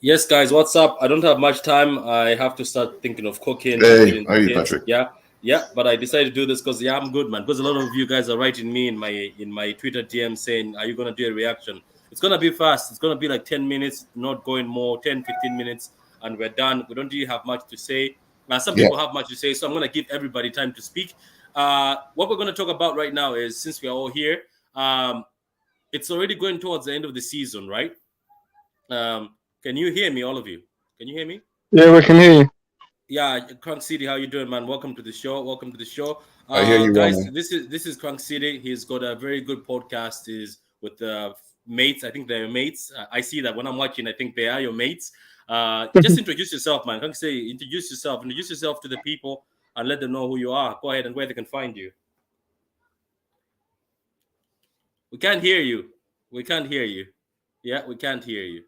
Yes, guys, what's up? I don't have much time. I have to start thinking of cooking. Hey, how are you, Patrick? Yeah, but I decided to do this because I'm good, man. Because a lot of you guys are writing me in my Twitter DM saying, "Are you gonna do a reaction?" It's gonna be fast. It's gonna be like 10 minutes, not going more, 10, 15 minutes, and we're done. We don't really have much to say. Some people have much to say, so I'm gonna give everybody time to speak. What we're gonna talk about right now is, since we're all here, it's already going towards the end of the season, right? Can you hear me, all of you? Can you hear me? Yeah, we can hear you. Yeah, Crunk City, how you doing, man? Welcome to the show. I hear you, guys. well, This is Crunk City. He's got a very good podcast. Is with mates. I think they're mates. I see that when I'm watching. I think they are your mates. Just introduce yourself, man. Crunk City, introduce yourself to the people, and let them know who you are. Go ahead and where they can find you. We can't hear you. Yeah, we can't hear you.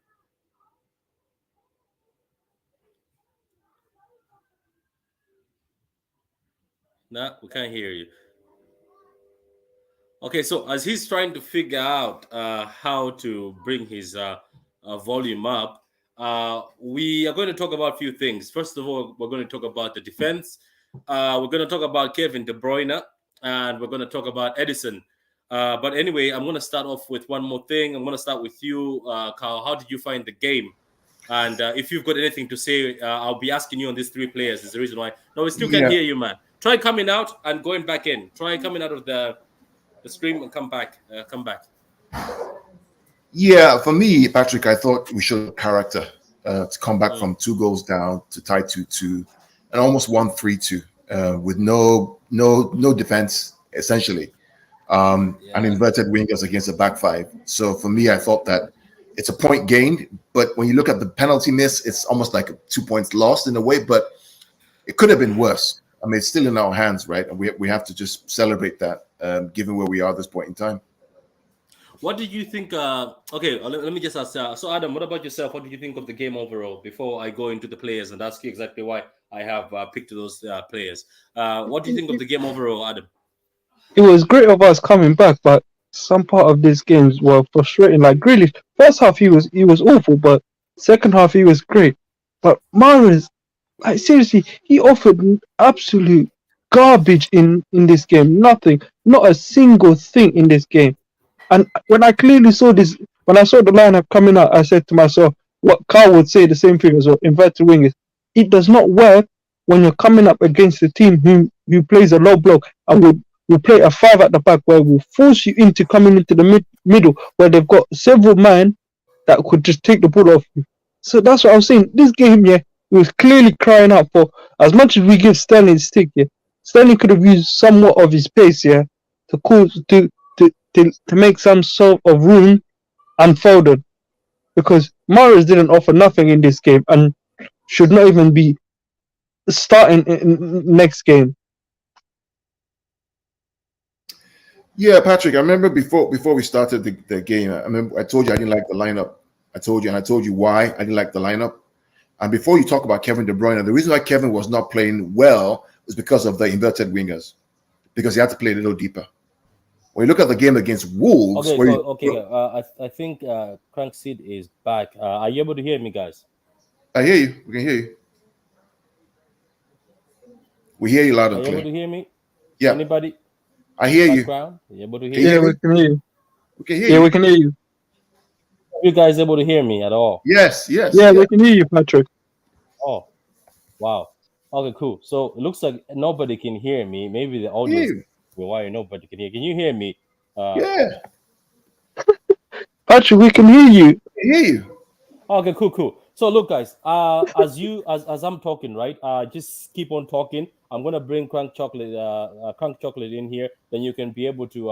No, we can't hear you. Okay, so as he's trying to figure out how to bring his volume up, we are going to talk about a few things. First of all, we're going to talk about the defense. We're going to talk about Kevin De Bruyne, and we're going to talk about Edison. But anyway, I'm going to start off with one more thing. I'm going to start with you, Carl. How did you find the game? And if you've got anything to say, I'll be asking you on these three players. Is the reason why. No, we still can't hear you, man. Try coming out and going back in. Try coming out of the stream and come back. Yeah, for me, Patrick, I thought we showed character to come back from 2 goals down to tie 2-2 and almost 1-3-2 with no defense, essentially, and inverted wingers against a back five. So for me, I thought that it's a point gained, but when you look at the penalty miss, it's almost like 2 points lost in a way, but it could have been worse. I mean, it's still in our hands, right? And we have to just celebrate that, given where we are at this point in time. What did you think? Okay, let me just ask. So, Adam, what about yourself? What did you think of the game overall? Before I go into the players and ask you exactly why I have picked those players. What do you think of the game overall, Adam? It was great of us coming back, but some part of these games were frustrating. Like Grealish, first half he was awful, but second half he was great. But Mahrez, like seriously, he offered absolute garbage in this game. Nothing, not a single thing in this game. And when I clearly saw this, when I saw the lineup coming out, I said to myself, what Carl would say the same thing as well, inverted wingers. It does not work when you're coming up against a team who plays a low block and will play a 5 at the back where will force you into coming into the middle where they've got several men that could just take the ball off you. So that's what I'm saying. This game, he was clearly crying out for, as much as we give Sterling stick, Sterling could have used somewhat of his pace, to make some sort of room unfolded, because Mahrez didn't offer nothing in this game and should not even be starting in next game. Yeah, Patrick, I remember before we started the game, I told you I didn't like the lineup. I told you why I didn't like the lineup. And before you talk about Kevin De Bruyne, the reason why Kevin was not playing well was because of the inverted wingers, because he had to play a little deeper. When you look at the game against Wolves... I think Crank Seed is back. Are you able to hear me, guys? I hear you. We can hear you. We hear you loud and clear. Are you able to hear me? Yeah. Anybody? I hear you. Are you able to hear me? Yeah, we can hear you. We can hear you. We can hear you. Are you guys able to hear me at all? Yes. Yeah, we can hear you, Patrick. Oh, wow. Okay, cool. So it looks like nobody can hear me. Maybe the audience... Why nobody can hear? Can you hear me? Yeah. Patrick, we can hear you. I hear you. Okay, cool. So look, guys, as I'm talking, right? Just keep on talking. I'm gonna bring Crank Chocolate in here. Then you can be able to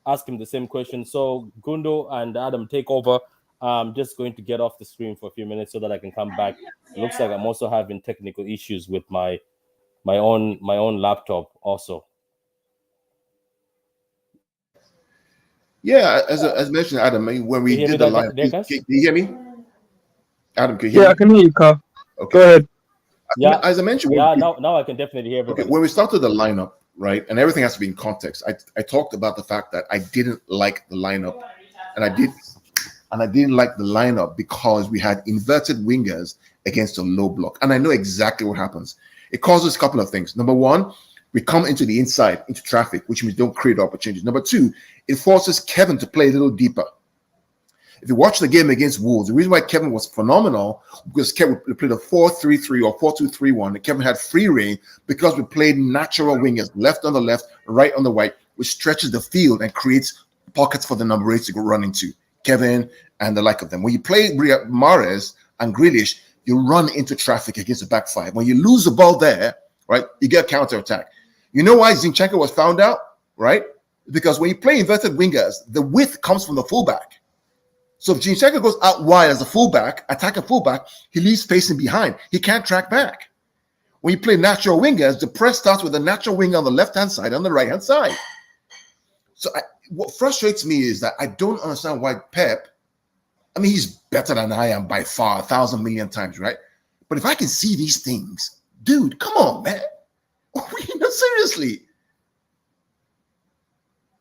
ask him the same question. So Gundo and Adam, take over. I'm just going to get off the stream for a few minutes so that I can come back. It looks like I'm also having technical issues with my own laptop also. Yeah, as mentioned, Adam, when we did the line, can you hear me? Adam, can you hear me? Yeah, I can hear you, Carl. Okay. Go ahead. Yeah, as I mentioned, now I can definitely hear everybody. Okay, when we started the lineup, right, and everything has to be in context. I talked about the fact that I didn't like the lineup, and and I didn't like the lineup because we had inverted wingers against a low block. And I know exactly what happens. It causes a couple of things. Number one, we come into the inside, into traffic, which means don't create opportunities. Number two, it forces Kevin to play a little deeper. If you watch the game against Wolves, the reason why Kevin was phenomenal because Kevin played a 4-3-3 or 4-2-3-1. And Kevin had free reign because we played natural wingers, left on the left, right on the right, which stretches the field and creates pockets for the number 8 to go run into. Kevin and the like of them. When you play Mahrez and Grealish, you run into traffic against the back five. When you lose the ball there, right, you get counterattack. You know why Zinchenko was found out, right? Because when you play inverted wingers, the width comes from the fullback. So if Zinchenko goes out wide as a fullback, attacking fullback, he leaves facing behind. He can't track back. When you play natural wingers, the press starts with a natural winger on the left-hand side, on the right-hand side. So what frustrates me is that I don't understand why Pep, I mean, he's better than I am by far, 1,000 million times, right? But if I can see these things, dude, come on, man. Seriously.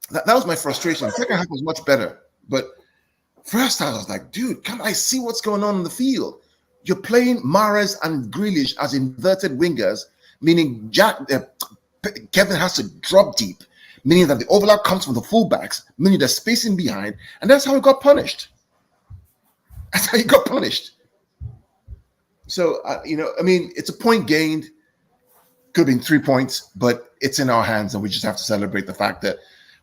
That was my frustration. The second half was much better. But first half, I was like, dude, can I see what's going on in the field? You're playing Mahrez and Grealish as inverted wingers, meaning Kevin has to drop deep, meaning that the overlap comes from the fullbacks, meaning there's spacing behind, and that's how he got punished. That's how he got punished. So, it's a point gained. Could have been 3 points, but it's in our hands, and we just have to celebrate the fact that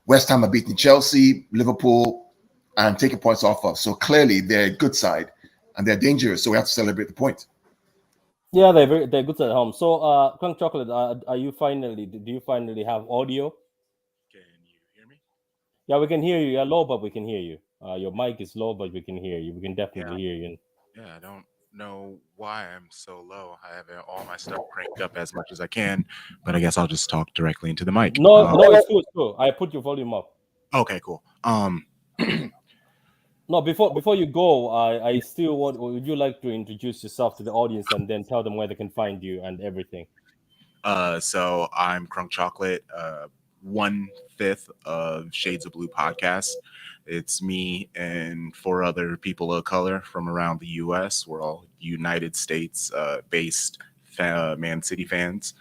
West Ham are beating Chelsea, Liverpool, and taking points off us. So clearly they're a good side, and they're dangerous, so we have to celebrate the point. Yeah, they're good at home. So, Crunk Chocolate, do you finally have audio? Can you hear me? Yeah, we can hear you. You're low, but we can hear you. Your mic is low, but we can hear you. We can definitely hear you. Yeah, I don't know why I'm so low. I have all my stuff cranked up as much as I can, but I guess I'll just talk directly into the mic. No, it's cool. I put your volume up. Okay, cool. No, before you go, I still would you like to introduce yourself to the audience and then tell them where they can find you and everything? So I'm Crunk Chocolate, 1/5 of Shades of Blue podcast. It's me and 4 other people of color from around the U.S. We're all United States based Man City fans,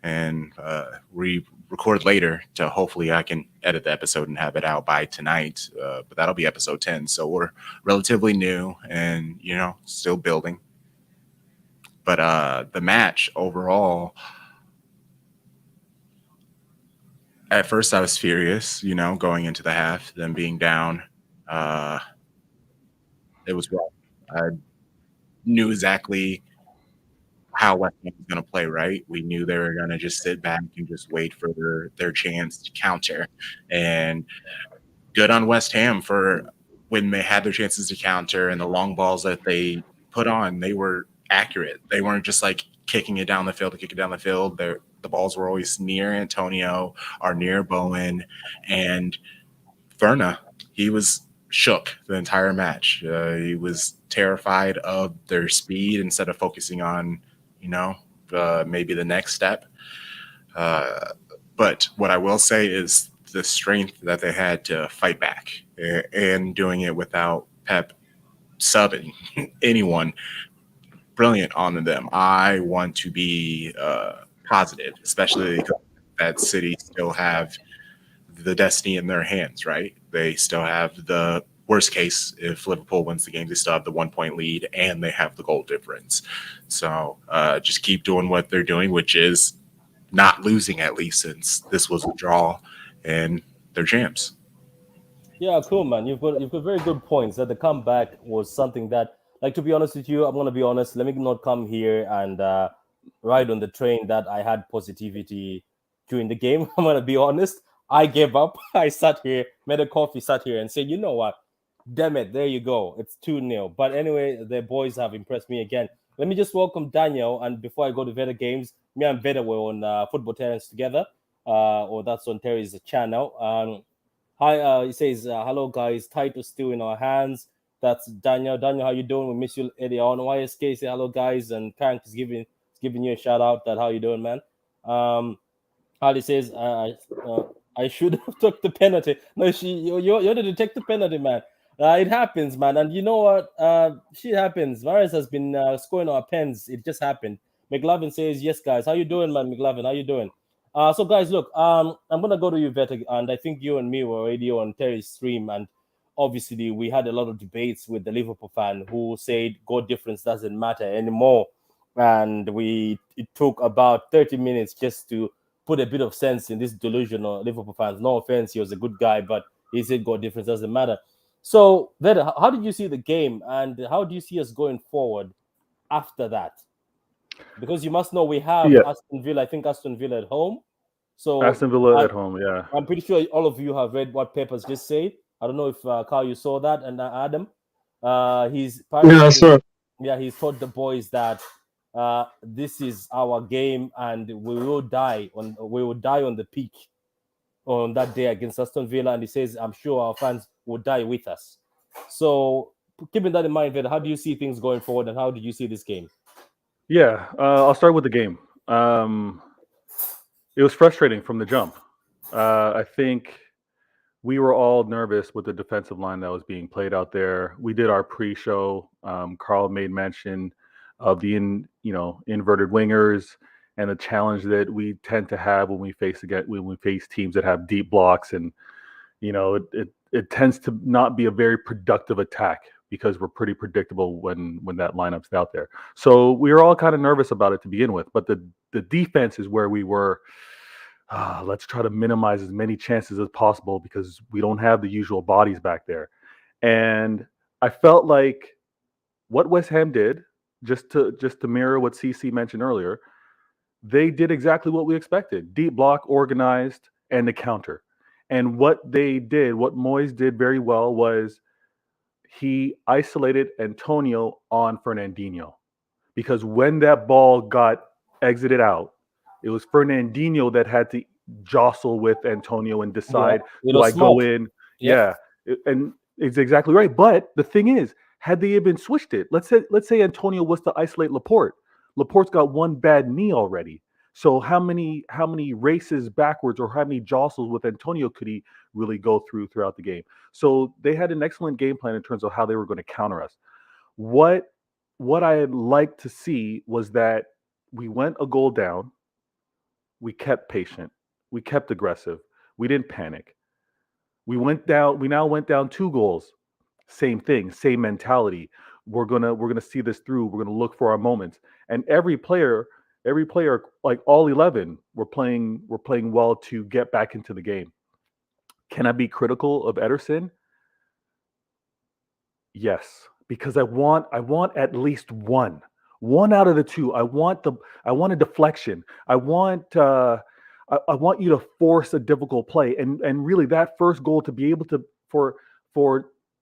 and we record later to hopefully I can edit the episode and have it out by tonight. But that'll be episode 10. So we're relatively new and, still building. But the match overall, at first I was furious, going into the half, them being down. It was wrong. I knew exactly how West Ham was going to play, right? We knew they were going to just sit back and just wait for their chance to counter. And good on West Ham for when they had their chances to counter, and the long balls that they put on, they were accurate. They weren't just like kicking it down the field to kick it down the field. The balls were always near Antonio or near Bowen, and Verna, he was shook the entire match. He was terrified of their speed instead of focusing on, maybe the next step. But what I will say is the strength that they had to fight back and doing it without Pep subbing anyone. Brilliant on them. I want to be positive, especially because that City still have the destiny in their hands, right? They still have the worst case, if Liverpool wins the game, they still have the 1 point lead and they have the goal difference. So just keep doing what they're doing, which is not losing, at least since this was a draw, and they're champs. Yeah, cool, man. You've got very good points. That the comeback was something that, like, to be honest with you, I'm gonna be honest. Let me not come here and ride on the train that I had positivity during the game. I'm gonna be honest. I gave up. I sat here, made a coffee, sat here, and said, you know what? Damn it, there you go. It's 2-0. But anyway, the boys have impressed me again. Let me just welcome Daniel. And before I go to Vator Games, me and Vator were on Football Terrence together. Or that's on Terry's channel. Hi, he says, hello, guys. Title still in our hands. That's Daniel. Daniel, how you doing? We miss you earlier on. YSK, say hello, guys. And Frank is giving you a shout out. That how you doing, man? Harley says, I should have took the penalty. No, you're the detective penalty, man. It happens, man. And you know what? Shit happens. Maris has been scoring our pens. It just happened. McLovin says, yes, guys. How you doing, man? McLovin, how you doing? So, guys, look, I'm going to go to you, Vetter, and I think you and me were already on Terry's stream, and obviously we had a lot of debates with the Liverpool fan who said goal difference doesn't matter anymore. And it took about 30 minutes just to put a bit of sense in this delusional Liverpool fans. No offense, he was a good guy, but he said goal difference doesn't matter. So, Vetter, how did you see the game, and how do you see us going forward after that? Because you must know we have Aston Villa. I think Aston Villa at home. So Aston Villa at home, yeah. I'm pretty sure all of you have read what Peppers just said. I don't know if Carl, you saw that, and Adam. He's he's told the boys that this is our game, and we will die on the peak on that day against Aston Villa. And he says, I'm sure our fans will die with us. So keeping that in mind, Vetter, how do you see things going forward, and how did you see this game? Yeah, I'll start with the game. It was frustrating from the jump. I think we were all nervous with the defensive line that was being played out there. We did our pre-show. Carl made mention of the inverted wingers and the challenge that we tend to have when we face teams that have deep blocks, and it tends to not be a very productive attack because we're pretty predictable when that lineup's out there. So we were all kind of nervous about it to begin with, but the defense is where we were. Let's try to minimize as many chances as possible because we don't have the usual bodies back there. And I felt like what West Ham did, just to mirror what CC mentioned earlier, they did exactly what we expected: deep block, organized, and the counter. And what Moyes did very well was he isolated Antonio on Fernandinho, because when that ball got exited out, it was Fernandinho that had to jostle with Antonio and decide, do I go in? Yeah. And it's exactly right. But the thing is, had they even switched it, let's say Antonio was to isolate Laporte. Laporte's got one bad knee already. So how many races backwards or how many jostles with Antonio could he really go throughout the game? So they had an excellent game plan in terms of how they were going to counter us. What I'd like to see was that we went a goal down. We kept patient. We kept aggressive. We didn't panic. We now went down 2 goals. Same thing, same mentality. We're gonna see this through. We're gonna look for our moments. And every player, like all 11, were playing well to get back into the game. Can I be critical of Ederson? Yes, because I want at least one out of the 2. I want a deflection. I want you to force a difficult play, and really that first goal to be able to for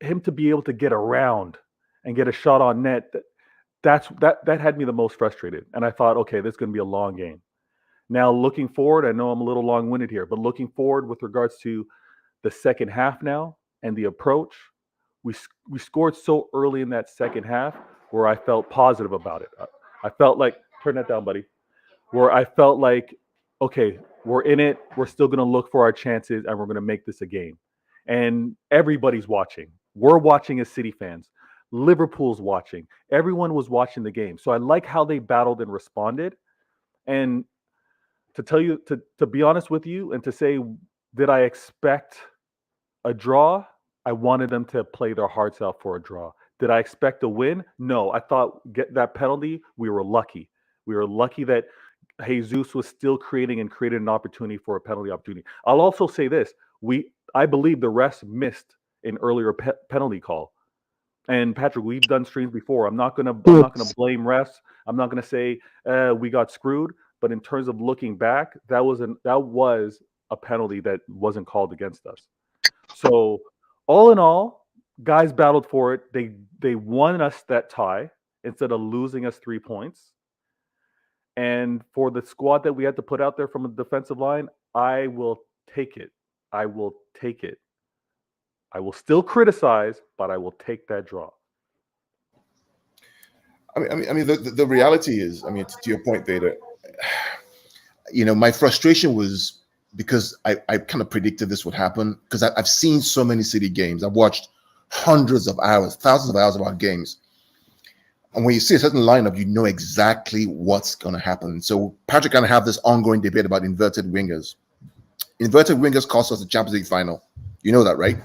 him to be able to get around and get a shot on net. That had me the most frustrated, and I thought, okay, this is going to be a long game. Now looking forward, I know I'm a little long-winded here, but looking forward with regards to the second half now and the approach, we scored so early in that second half where I felt positive about it. I felt like, turn that down, buddy, where I felt like, okay, we're in it. We're still going to look for our chances, and we're going to make this a game. And everybody's watching. We're watching as City fans. Liverpool's watching. Everyone was watching the game. So I like how they battled and responded. And to tell you, to be honest with you, and to say, did I expect a draw? I wanted them to play their hearts out for a draw. Did I expect a win? No. I thought get that penalty, we were lucky. We were lucky that Jesus was still created an opportunity for a penalty opportunity. I'll also say this. I believe the refs missed an earlier penalty call. And Patrick, we've done streams before. I'm not gonna blame refs. I'm not gonna say we got screwed. But in terms of looking back, that was a penalty that wasn't called against us. So all in all, guys battled for it. They won us that tie instead of losing us 3 points. And for the squad that we had to put out there from a defensive line, I will take it. I will take it. I will still criticize, but I will take that draw. I mean, the reality is, I mean, to your point, Vader, my frustration was because I kind of predicted this would happen, because I've seen so many City games. I've watched hundreds of hours, thousands of hours of our games. And when you see a certain lineup, you know exactly what's going to happen. So Patrick and I have this ongoing debate about inverted wingers. Inverted wingers cost us the Champions League final. You know that, right?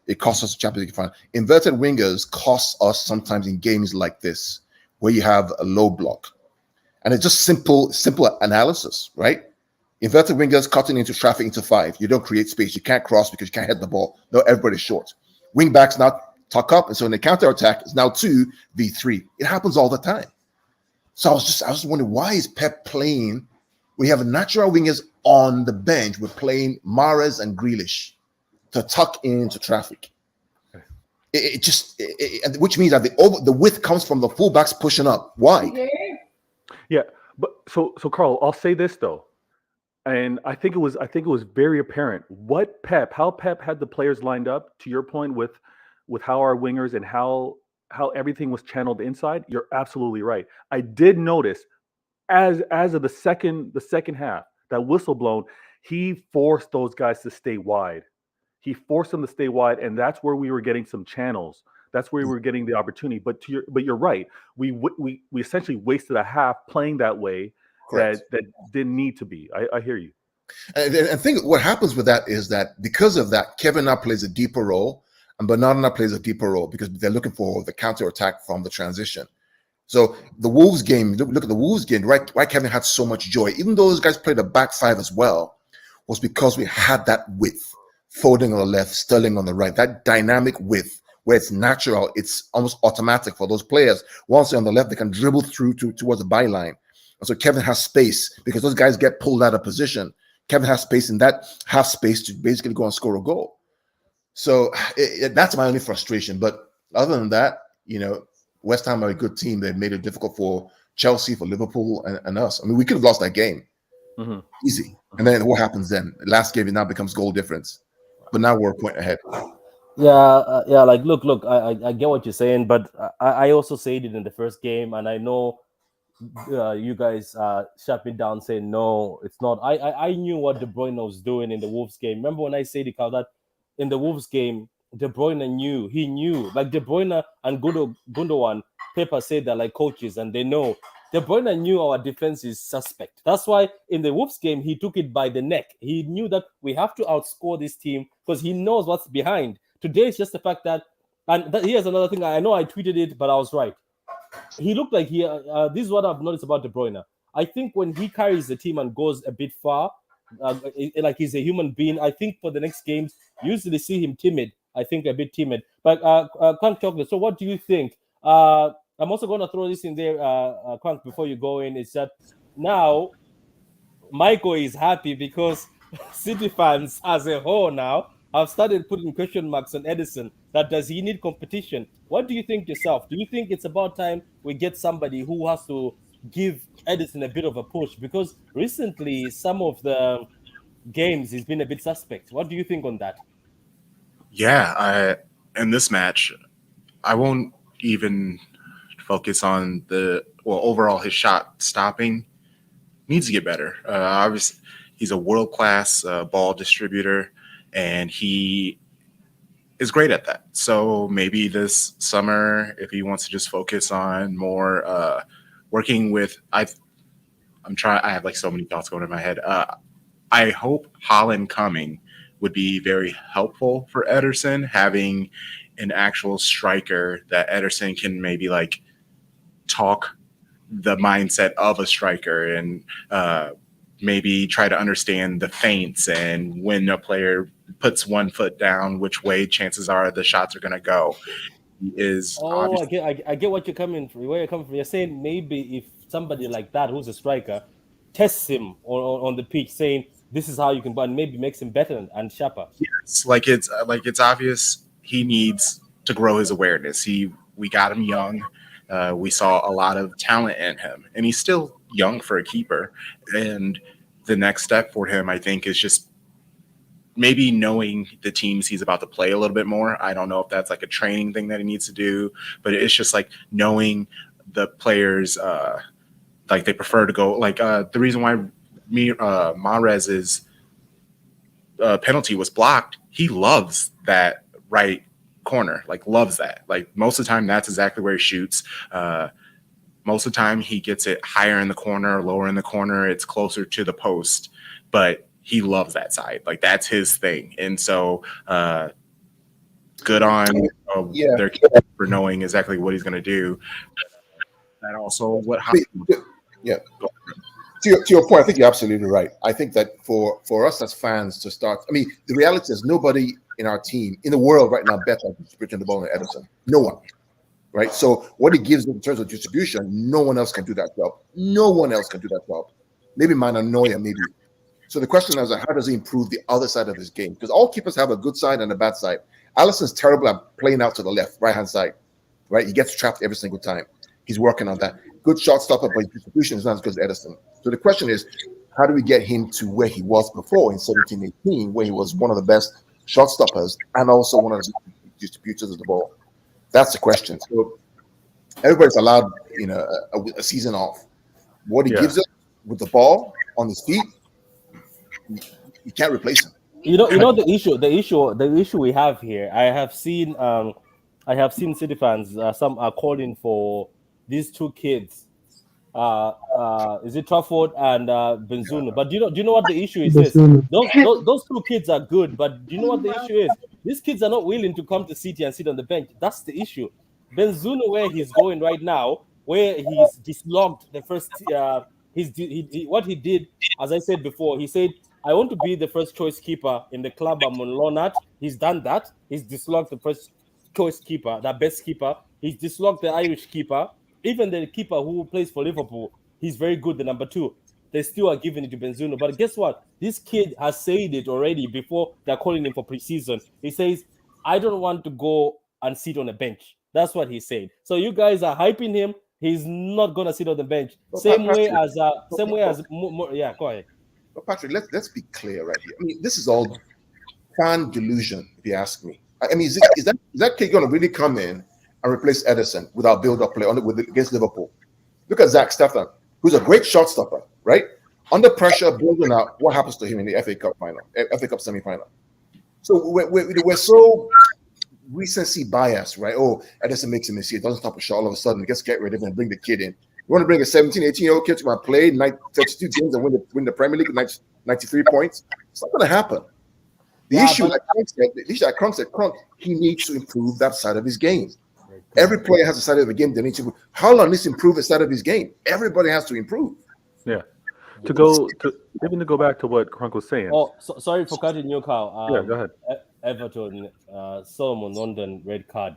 It costs us the Champions League final. Inverted wingers cost us sometimes in games like this, where you have a low block. And it's just simple analysis, right? Inverted wingers cutting into traffic into 5. You don't create space. You can't cross because you can't hit the ball. No, everybody's short. Wing backs now tuck up, and so in the counter attack, it's now 2v3. It happens all the time. So I was wondering, why is Pep playing? We have natural wingers on the bench. We're playing Mahrez and Grealish to tuck into traffic. Which means that the width comes from the fullbacks pushing up. Why? Yeah, but so Carl, I'll say this though, and I think it was very apparent how Pep had the players lined up. To your point with how our wingers and how everything was channeled inside, you're absolutely right. I did notice as of the second half, that whistle blown, he forced those guys to stay wide. He forced them to stay wide, and that's where we were getting some channels. That's where we were getting the opportunity. But you're right. We essentially wasted a half playing that way. Correct. that didn't need to be. I hear you. And I think what happens with that is that because of that, Kevin now plays a deeper role, and Bernardo now plays a deeper role because they're looking for the counter attack from the transition. So the Wolves game, look at the Wolves game, right? Why Kevin had so much joy, even though those guys played a back 5 as well, was because we had that width. Folding on the left, Sterling on the right, that dynamic width where it's natural, it's almost automatic for those players. Once they're on the left, they can dribble through towards the byline. And so Kevin has space because those guys get pulled out of position. Kevin has space in that half space to basically go and score a goal. So that's my only frustration. But other than that, West Ham are a good team. They've made it difficult for Chelsea, for Liverpool, and us. I mean, we could have lost that game. Mm-hmm. Easy. And then what happens then? The last game, it now becomes goal difference. But now we're a point ahead. Yeah. Like, look. I get what you're saying, but I also said it in the first game, and I know you guys shut me down saying no, it's not. I knew what De Bruyne was doing in the Wolves game. Remember when I said that in the Wolves game, De Bruyne knew, like De Bruyne and Gundogan, Pepper said that like coaches, and they know. De Bruyne knew our defense is suspect. That's why in the Wolves game, he took it by the neck. He knew that we have to outscore this team because he knows what's behind. Today, it's just the fact that, here's another thing. I know I tweeted it, but I was right. He looked like this is what I've noticed about De Bruyne. I think when he carries the team and goes a bit far, like he's a human being, I think for the next games, you usually see him timid. I think a bit timid. But Quank Chocolate, so what do you think? I'm also going to throw this in there, Quank, before you go in. Is that now Michael is happy because City fans as a whole now have started putting question marks on Edison. That does he need competition? What do you think yourself? Do you think it's about time we get somebody who has to give Edison a bit of a push? Because recently, some of the games he's been a bit suspect. What do you think on that? Yeah, in this match, I won't even focus on overall his shot stopping needs to get better. Obviously, he's a world-class ball distributor, and he is great at that. So maybe this summer, if he wants to just focus on more working with, I have like so many thoughts going in my head. I hope Haaland coming would be very helpful for Ederson, having an actual striker that Ederson can maybe like talk the mindset of a striker and maybe try to understand the feints and when a player puts one foot down, which way chances are the shots are going to go. I get what you're coming from. Where you're coming from. You're saying maybe if somebody like that, who's a striker, tests him on the pitch, saying this is how you can, and maybe makes him better and sharper. Yes, it's obvious he needs to grow his awareness. We got him young. We saw a lot of talent in him, and he's still young for a keeper. And the next step for him, I think, is just maybe knowing the teams he's about to play a little bit more. I don't know if that's like a training thing that he needs to do, but it's just like knowing the players, like they prefer to go. Like the reason why Mahrez's penalty was blocked, he loves that right corner, like loves that. Like most of the time, that's exactly where he shoots. Most of the time, he gets it higher in the corner, lower in the corner. It's closer to the post, but he loves that side. Like that's his thing. And so good on their keeper for knowing exactly what he's going to do. That also what happens. Yeah. To your point, I think you're absolutely right. I think that for us as fans to start, I mean, the reality is nobody in our team, in the world right now, better at distributing the ball than Ederson. No one. Right? So what he gives in terms of distribution, no one else can do that job. No one else can do that job. Maybe Mananoia, maybe. So the question is, how does he improve the other side of his game? Because all keepers have a good side and a bad side. Alisson's terrible at playing out to the left, right-hand side. Right? He gets trapped every single time. He's working on that. Good shot stopper, but his distribution is not as good as Ederson. So the question is, how do we get him to where he was before in 17-18, where he was one of the best shot stoppers and also one of the distributors of the ball? That's the question. So everybody's allowed, a season off. What he gives us with the ball on his feet, you can't replace him. You know the issue we have here. I have seen City fans. Some are calling for these two kids. Is it Trafford and Benzema? But do you know what the issue is? Those two kids are good, but do you know what the issue is? These kids are not willing to come to City and sit on the bench. That's the issue. Benzema, where he's going right now, where he's dislodged the first. What he did, as I said before, he said, "I want to be the first choice keeper in the club I'm on loan at." He's done that. He's dislodged the first choice keeper, the best keeper. He's dislodged the Irish keeper. Even the keeper who plays for Liverpool, he's very good, the number 2. They still are giving it to Benzema. But guess what? This kid has said it already before they're calling him for preseason. He says, "I don't want to go and sit on a bench." That's what he said. So you guys are hyping him. He's not going to sit on the bench. Same way as yeah, go ahead. But Patrick, let's be clear right here. I mean, this is all fan delusion, if you ask me. I mean, is that kid going to really come in and replace Ederson without build-up play against Liverpool? Look at Zach Steffen, who's a great shot stopper, right? Under pressure, building out. What happens to him in the FA Cup semi-final? So we're so recency bias, right? Oh, Ederson makes a mistake, doesn't stop a shot, all of a sudden, let's get rid of him and bring the kid in. You want to bring a 17, 18-year-old kid to play 32 games and win the Premier League with 93 points? It's not going to happen. The issue, like Kronk said, he needs to improve that side of his game. Every player has a side of the game they need to improve. Haaland needs to improve the side of his game. Everybody has to improve. Yeah. To go back to what Kronk was saying. Oh, sorry for cutting you, Carl. Yeah, go ahead. Everton, Solomon London, red card.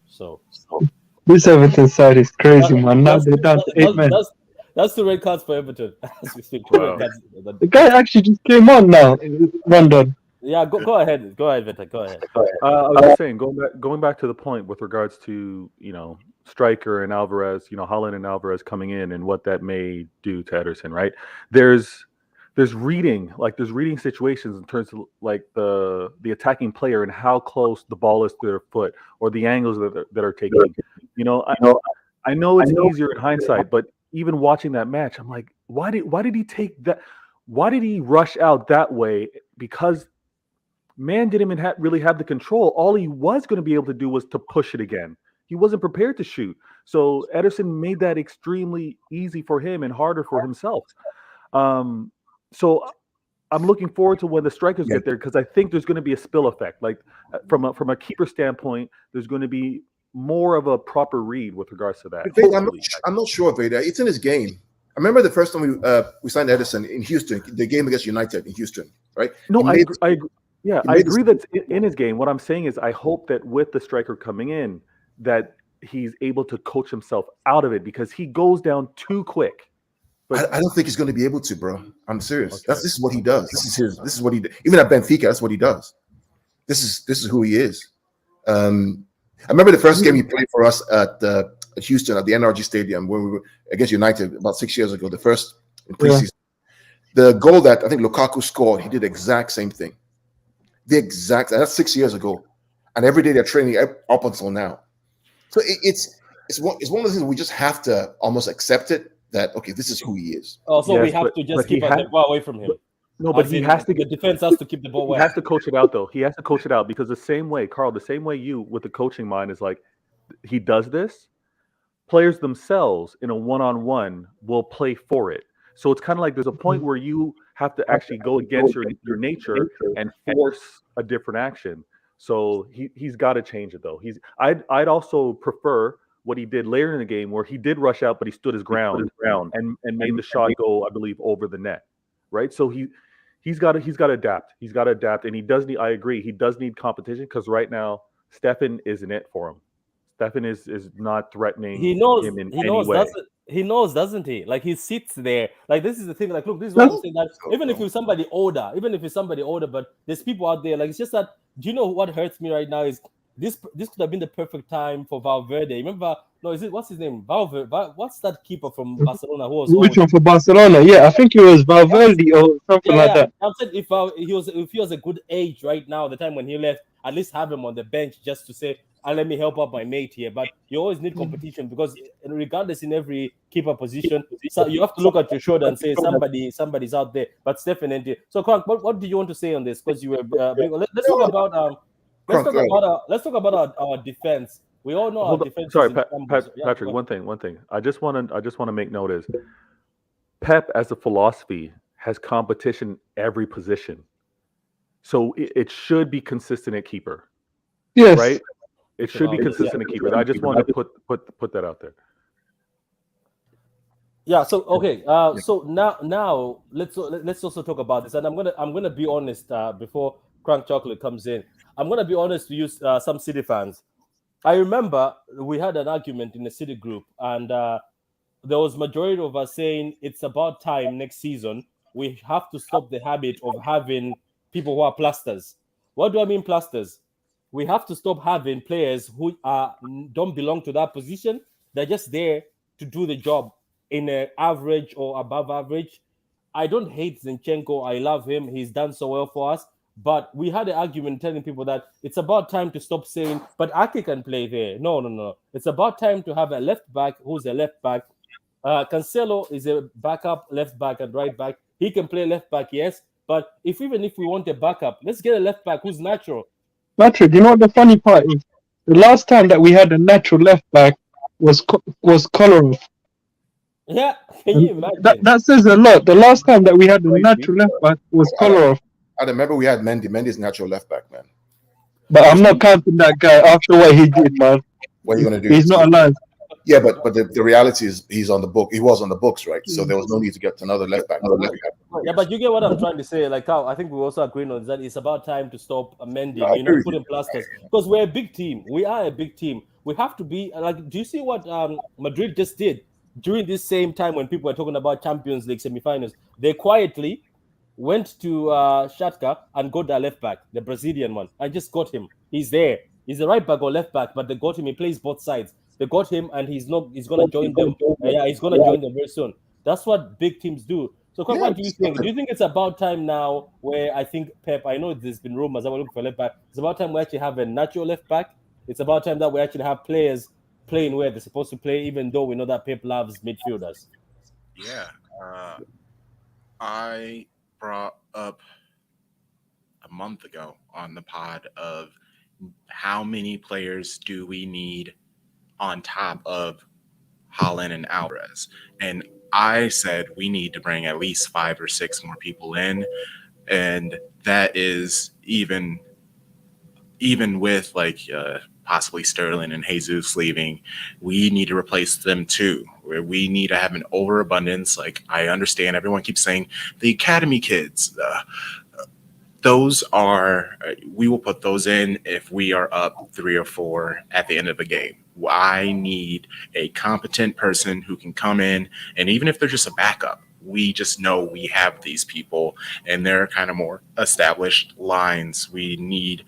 So this Everton side is crazy, man. Now they're down to 8 men. That's the red cards for Everton. Wow. The guy actually just came on now, London. Yeah, go ahead. Go ahead, Victor. Go ahead. I was just saying, going back to the point with regards to, Striker and Alvarez, Haaland and Alvarez coming in and what that may do to Ederson, right? There's reading situations in terms of like the attacking player and how close the ball is to their foot or the angles that are taken. I know it's easier in hindsight, but even watching that match, I'm like, why did he take that? Why did he rush out that way? Because man didn't even really have the control. All he was going to be able to do was to push it again. He wasn't prepared to shoot. So Ederson made that extremely easy for him and harder for himself. So I'm looking forward to when the strikers get there because I think there's going to be a spill effect. Like from a keeper standpoint, there's going to be more of a proper read with regards to that. I'm not sure, Vader. It's in his game. I remember the first time we signed Ederson in Houston, the game against United in Houston, right? No, I agree that's in his game. What I'm saying is I hope that with the striker coming in, that he's able to coach himself out of it because he goes down too quick. But I don't think he's going to be able to, bro. I'm serious. Okay. This is what he does. This is what he does. Even at Benfica, that's what he does. This is who he is. I remember the first game he played for us at Houston at the NRG Stadium when we were against United about 6 years ago. The first in preseason, the goal that I think Lukaku scored, he did the exact same thing. That's 6 years ago, and every day they're training up until now. So it's one of the things we just have to almost accept it that okay, this is who he is. Oh, so we have to just keep our away from him. No, but As he in, has to the get. defense has to keep the ball He well. has to coach it out, though. He has to coach it out because the same way, Carl, the same way you with the coaching mind is like, he does this. Players themselves in a one-on-one will play for it. So it's kind of like there's a point where you have to actually go against your nature and force a different action. So he's got to change it though. I'd also prefer what he did later in the game where he did rush out, but he stood his ground and made the shot go, I believe, over the net. Right. So he's got to adapt. He's got to adapt, and he does need. I agree. He does need competition because right now Stefan isn't it for him. Stefan is not threatening He knows. him in He any knows. way. He knows, doesn't he? Like he sits there. Like this is the thing. Like look, this is what I'm saying. That even if you're somebody older, but there's people out there. Like it's just that. Do you know what hurts me right now is this could have been the perfect time for Valverde. Remember? No, is it what's his name? Valverde. What's that keeper from Barcelona who was Which old? one for Barcelona? Yeah, I think it was Valverde or something like that. I'm saying if he was a good age right now, the time when he left, at least have him on the bench just to say, let me help out my mate here. But you always need competition because regardless in every keeper position, so you have to look at your shoulder and say somebody's out there. But Stefan and so Kronk, what do you want to say on this? Because you were let's talk about let's talk about our defense. We all know our defense. Sorry, Patrick. One thing. I just want to make note is Pep as a philosophy has competition every position, so it should be consistent at keeper. Yes, right. It should be consistent at keeper. I just wanted to put that out there. Yeah. So okay. So now let's also talk about this, and I'm gonna be honest before Crank Chocolate comes in. I'm gonna be honest to use some City fans. I remember we had an argument in the City group, and there was majority of us saying it's about time next season we have to stop the habit of having people who are plasters. What do I mean plasters? We have to stop having players who don't belong to that position. They're just there to do the job in an average or above average. I don't hate Zinchenko. I love him. He's done so well for us. But we had an argument telling people that it's about time to stop saying, but Ake can play there. No. It's about time to have a left back who's a left back. Cancelo is a backup left back and right back. He can play left back, yes. But even if we want a backup, let's get a left back who's natural. Patrick, you know what the funny part is? The last time that we had a natural left back was Kolarov. Yeah, can you imagine? That says a lot. The last time that we had a natural left back was Kolarov. I remember we had Mendy. Mendy's natural left back, man. But I'm not counting that guy after what he did, man. What are you gonna do? He's not alive. Yeah, but the reality is he's on the book. He was on the books, right? So there was no need to get another left back. Yeah, but you get what I'm trying to say. Like, I think we also agree on that. It's about time to stop Mendy, putting plasters, because we're a big team. We are a big team. We have to be like. Do you see what Madrid just did during this same time when people were talking about Champions League semifinals? They quietly went to Shakhtar and got their left back, the Brazilian one. I just got him. He's there. He's a right back or left back, but they got him. He plays both sides. They got him, and he's going to join them. He's going to join them very soon. That's what big teams do. So, what do you think? Do you think it's about time now where I think Pep, I know there's been rumors about looking for left back. It's about time we actually have a natural left back. It's about time that we actually have players playing where they're supposed to play, even though we know that Pep loves midfielders. Yeah. I brought up a month ago on the pod of how many players do we need on top of Haaland and Alvarez. And I said we need to bring at least 5 or 6 more people in. And that is even with possibly Sterling and Jesus leaving, we need to replace them too. Where we need to have an overabundance. Like, I understand everyone keeps saying the academy kids, we will put those in if we are up 3 or 4 at the end of the game. I need a competent person who can come in, and even if they're just a backup, we just know we have these people and they're kind of more established lines. We need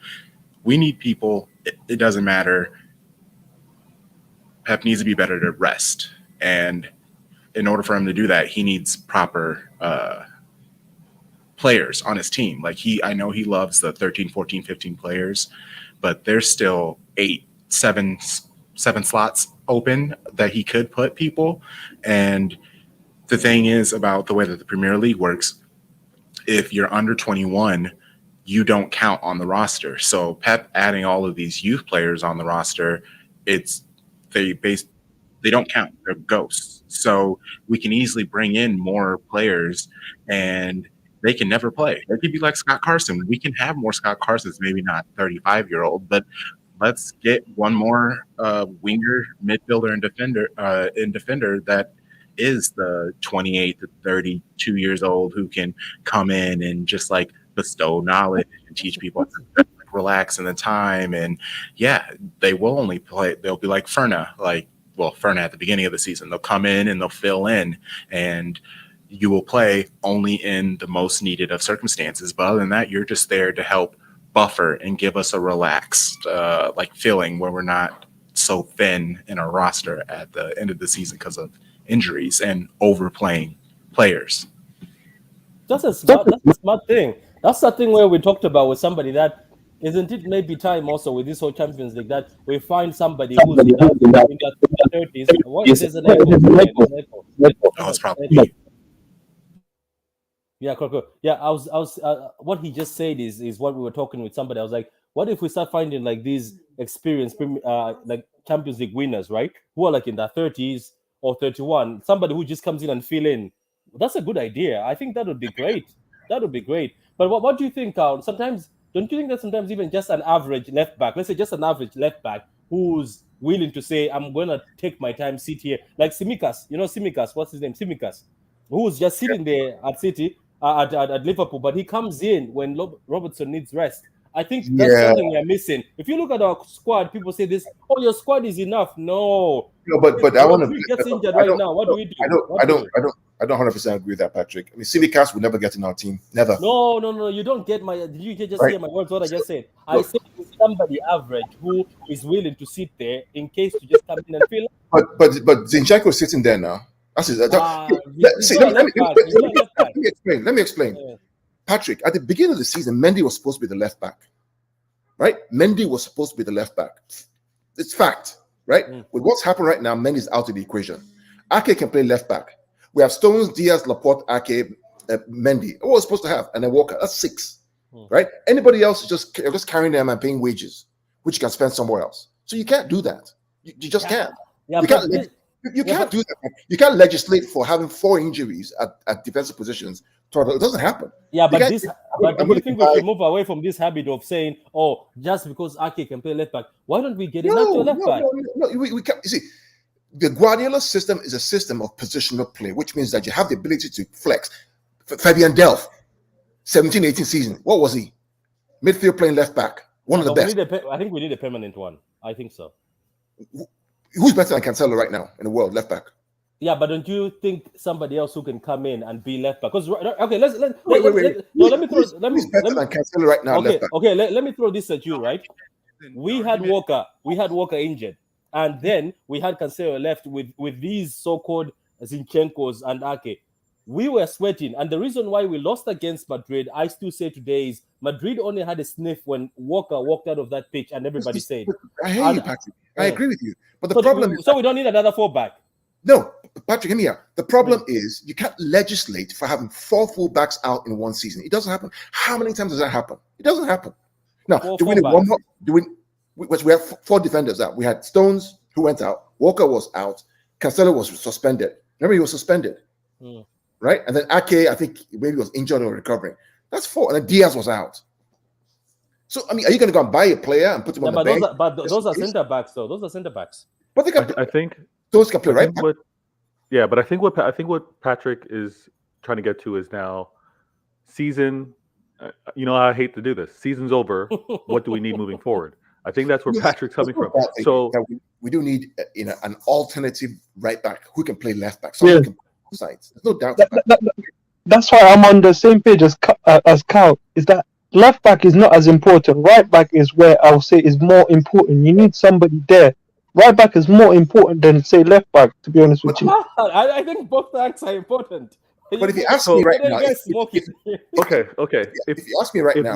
people. It doesn't matter. Pep needs to be better to rest, and in order for him to do that, he needs proper players on his team. Like, I know he loves the 13, 14, 15 players, but there's still 7 slots open that he could put people. And the thing is about the way that the Premier League works, if you're under 21, you don't count on the roster. So Pep adding all of these youth players on the roster, they don't count. They're ghosts. So we can easily bring in more players and they can never play. They could be like Scott Carson. We can have more Scott Carsons, maybe not 35-year-old, but let's get one more winger, midfielder, and defender that is the 28 to 32 years old who can come in and just like bestow knowledge and teach people to relax in the time. And yeah, they will only play. They'll be like Ferna at the beginning of the season. They'll come in and they'll fill in, and you will play only in the most needed of circumstances. But other than that, you're just there to help buffer and give us a relaxed feeling where we're not so thin in our roster at the end of the season because of injuries and overplaying players. That's a smart thing. That's the thing where we talked about with somebody that isn't it maybe time also with this whole Champions League that we find somebody who's in their 30s. What is this? Oh, it's probably me. Yeah, cool. Yeah, I was. What he just said is what we were talking with somebody. I was like, what if we start finding like these experienced like Champions League winners, right? Who are like in their 30s or 31. Somebody who just comes in and fill in. That's a good idea. I think that would be great. That would be great. But what do you think, Carl? Sometimes, don't you think that sometimes even just an average left back, let's say just an average left back who's willing to say, I'm going to take my time, sit here. Like Tsimikas, Tsimikas, what's his name? Tsimikas, who's just sitting there at City, at Liverpool, but he comes in when Robertson needs rest. I think that's something we're missing. If you look at our squad, people say this, your squad is enough. No, but I want to gets injured right now. What do we do? I don't 100% agree with that, Patrick. I mean, Tsimikas will never get in our team. Never. No. You don't get my. Did you just hear my words? What I just said. I said somebody average who is willing to sit there in case to just come in and feel. But Zinchenko is sitting there now. That's it. Let me explain. Yeah. Patrick, at the beginning of the season, Mendy was supposed to be the left back, right? Mendy was supposed to be the left back. It's fact, right? With what's happened right now, Mendy's out of the equation. Ake can play left back. We have Stones, Diaz, Laporte, Ake, Mendy. What we're supposed to have, and then Walker. That's 6, right? Anybody else is just carrying them and paying wages, which you can spend somewhere else. So you can't do that. You just can't. Yeah, you can't do that. You can't legislate for having 4 injuries at defensive positions. It doesn't happen. Yeah, but do you think we should move away from this habit of saying, just because Ake can play left back, why don't we get an actual left back? No, we can't. You see, the Guardiola system is a system of positional play, which means that you have the ability to flex. Fabian Delph, 17-18 season, what was he? Midfield playing left back, one of the best. I think we need a permanent one. I think so. Who's better than Cancelo right now in the world, left back? Yeah, but don't you think somebody else who can come in and be left back? Because okay, let me Cancelo right now. Okay, let me throw this at you, right? We had Walker injured, and then we had Cancelo left with these so-called Zinchenko's and Ake. We were sweating, and the reason why we lost against Madrid, I still say today, is Madrid only had a sniff when Walker walked out of that pitch, and everybody said, "I hear you, Patrick. I agree with you." But the problem is, we don't need another 4-back. No, Patrick, hear me out. The problem is you can't legislate for having 4 full-backs out in one season. It doesn't happen. How many times does that happen? It doesn't happen. Now, do we need one more? We have 4 defenders out. We had Stones, who went out. Walker was out. Cancelo was suspended. Remember, he was suspended. Right? And then Ake, I think maybe was injured or recovering. That's 4. And then Diaz was out. So, I mean, are you going to go and buy a player and put him on the bench? Those are centre-backs, though. Those are centre-backs. But they can, I think those can play, right? But I think what Patrick is trying to get to is now season. I hate to do this. Season's over. What do we need moving forward? I think that's where Patrick's coming from. So we do need an alternative right back who can play left back. Someone can play both sides. There's no doubt about that. That's why I'm on the same page as Cal. Is that left back is not as important. Right back is where I'll say is more important. You need somebody there. Right back is more important than, say, left back, to be honest with you. I think both backs are important. But if you ask me right now... Okay. If you ask me right now,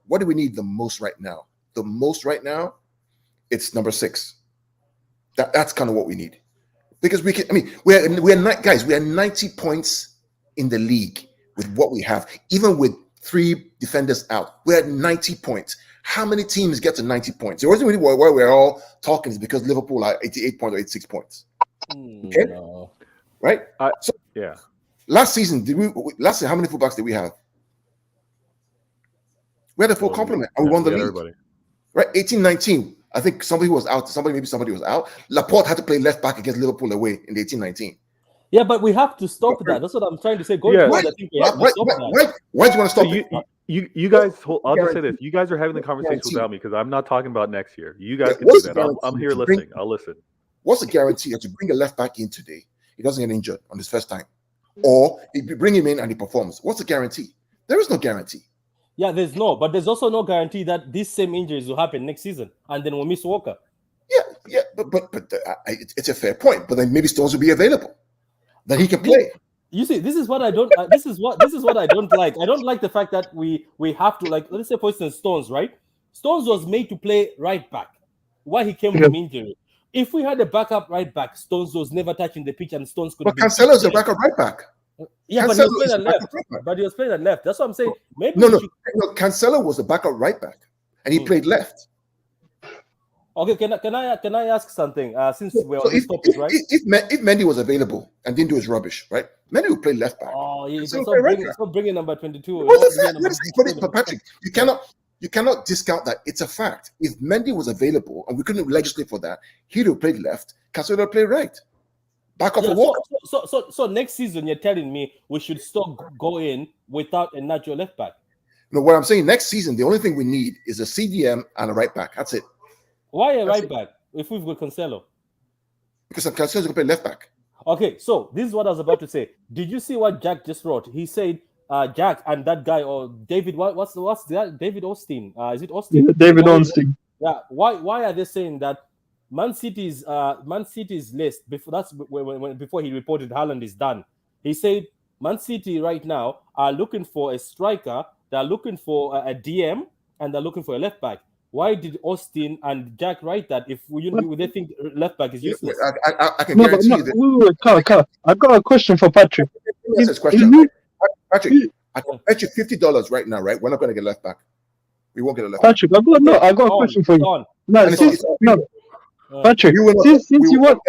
what do we need the most right now? The most right now, it's number 6. That's kind of what we need. Because we are 90 points in the league. with what we have, even with 3 defenders out, we're at 90 points. How many teams get to 90 points? The reason why we're all talking is because Liverpool are 88 points or 86 points. Okay, No. right? Yeah. Last season, how many fullbacks did we have? We had a full complement, and we won the league. Everybody. Right, 18-19. I think somebody was out. Somebody was out. Laporte had to play left back against Liverpool away in the 18-19. Yeah, but we have to stop that. That's what I'm trying to say. Going forward, I think we have to stop that. Why do you want to stop it? You guys, I'll just say this. You guys are having the conversation without me because I'm not talking about next year. You guys can do that. I'm here listening. I'll listen. What's the guarantee that you bring a left back in today, he doesn't get injured on his first time? Or if you bring him in and he performs, what's the guarantee? There is no guarantee. Yeah, but there's also no guarantee that these same injuries will happen next season, and then we'll miss Walker. Yeah, but it's a fair point. But then maybe Stones will be available, then he can play. You see, this is what I don't. This is what I don't like. I don't like the fact that we have to, like, let's say for instance Stones, right? Stones was made to play right back. Why he came from injury? If we had a backup right back, Stones was never touching the pitch, and Stones could. But Cancelo is a backup right back. Yeah, but he was playing at left. But he was playing at left. That's what I'm saying. Maybe no. Cancelo was a backup right back, and he played left. Okay, can I ask something? Since we're on this topic, right? If Mendy was available and didn't do his rubbish, right? Mendy would play left back. Oh, he's not bringing number 22. But Patrick, you cannot discount that. It's a fact. If Mendy was available and we couldn't legislate for that, he'd have played left. Cancelo would play right. Back off a walk. So next season, you're telling me we should still go in without a natural left back? No, what I'm saying, next season, the only thing we need is a CDM and a right back. That's it. Why a right back if we've got Cancelo? Because Cancelo's going to play left back. Okay, so this is what I was about to say. Did you see what Jack just wrote? He said Jack and that guy or David. What's that? David Austin? Is it Austin? David Austin. Yeah. Why are they saying that Man City's list before he reported Haaland is done? He said Man City right now are looking for a striker. They're looking for a DM and they're looking for a left back. Why did Austin and Jack write that if they think left back is useless? I can guarantee you that. Carl, I've got a question for Patrick. Patrick, I can bet you $50 right now, right? We're not going to get left back. We won't get a left back. Patrick, I've got a question for you. Patrick, since you want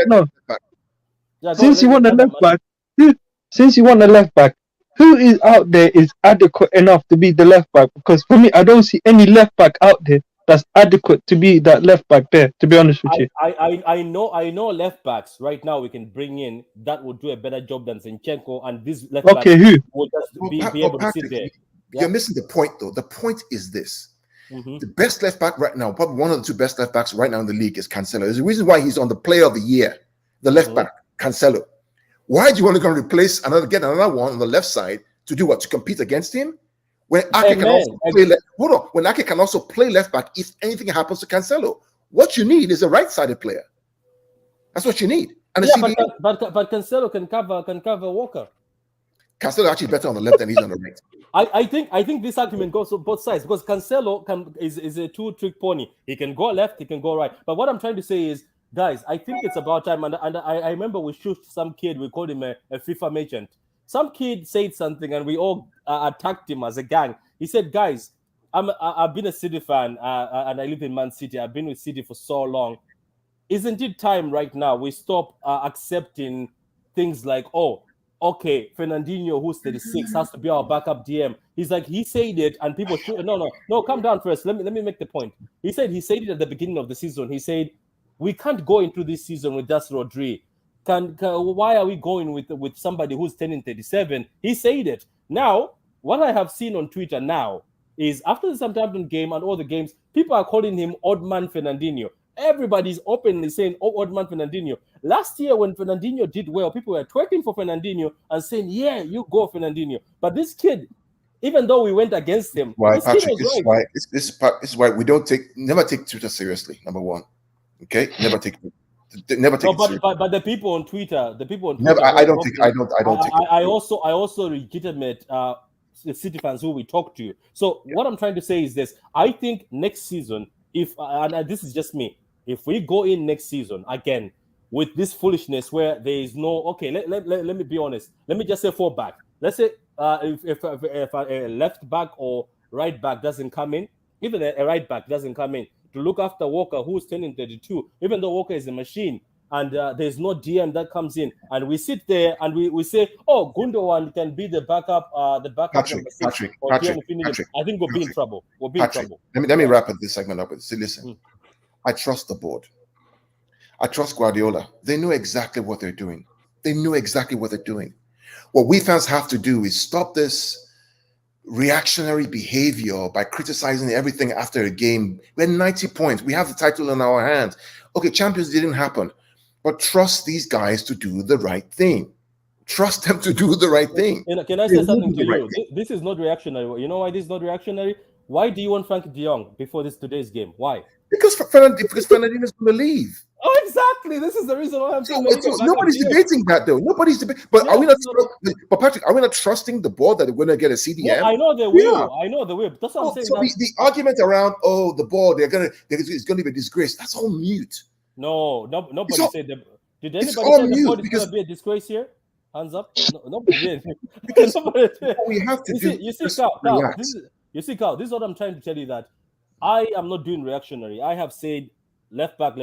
the left back, who is out there is adequate enough to be the left back? Because for me, I don't see any left back out there that's adequate to be that left back there, to be honest with you. I know left backs right now we can bring in that will do a better job than Zinchenko, and this left back will just be able to sit there. You're missing the point though. The point is this. The best left back right now, probably one of the 2 best left backs right now in the league is Cancelo. There's a reason why he's on the player of the year, the left back, Cancelo. Why do you want to go and get another one on the left side to do what? To compete against him? When Ake can also play when Ake can also play left back if anything happens to Cancelo. What you need is a right-sided player. That's what you need. And but Cancelo can cover Walker. Cancelo actually better on the left than he's on the right. I think this argument goes on both sides because Cancelo is a 2-trick pony. He can go left, he can go right. But what I'm trying to say is, guys, I think it's about time. And I remember we shoot some kid, we called him a FIFA merchant. Some kid said something and we all attacked him as a gang. He said, guys, I've been a City fan and I live in Man City. I've been with City for so long. Isn't it time right now we stop accepting things like, oh, okay, Fernandinho, who's 36, has to be our backup DM. He's like, he said it and people shoot. No, calm down first. Let me make the point. He said it at the beginning of the season. He said, we can't go into this season with just Rodri. Why are we going with somebody who's 10 and 37? He said it. Now, what I have seen on Twitter now is after the Southampton game and all the games, people are calling him Odd Man Fernandinho. Everybody's openly saying, oh, Odd Man Fernandinho. Last year when Fernandinho did well, people were twerking for Fernandinho and saying, yeah, you go Fernandinho. But this kid, even though we went against him, why, Patrick, this is why we never take Twitter seriously, number one. Okay? Never take it. But the people on Twitter, I also legitimate City fans who we talk to. So what I'm trying to say is this: I think next season, and this is just me, if we go in next season again with this foolishness where there is no let me be honest. Let me just say 4 back. Let's say if a left back or right back doesn't come in, even a right back doesn't come in to look after Walker, who's turning 32, even though Walker is a machine, and there's no DM that comes in, and we sit there and we say, oh, Gundogan can be the backup Patrick, number 6 Patrick, or Patrick, DM if we need him. Patrick, I think we'll be in Patrick, trouble. We'll be in Patrick. trouble. Let me wrap up this segment up with. See, listen, I trust the board. I trust Guardiola. They know exactly what they're doing. They know exactly what they're doing. What we fans have to do is stop this reactionary behavior by criticizing everything after a game. We're 90 points. We have the title in our hands. Okay, champions didn't happen, but trust these guys to do the right thing. Trust them to do the right thing. Can I say something to you? This is not reactionary. You know why this is not reactionary? Why do you want Frank de Jong before today's game? Why? Because Fernandinho is going to leave. Oh, exactly. This is the reason why I'm saying. Nobody's debating that, though. Nobody's debating. But are we not? But Patrick, are we not trusting the board that they're going to get a CDM? Yeah, I know they will. Yeah. I know they will. That's what I'm saying. So the argument around the board it's going to be a disgrace. That's all mute. No, nobody said that. Did anybody say the board is going to be a disgrace here? Hands up. No, nobody did. Because what we have to do. You see, Carl. This is what I'm trying to tell you, that I am not doing reactionary. I have said left back.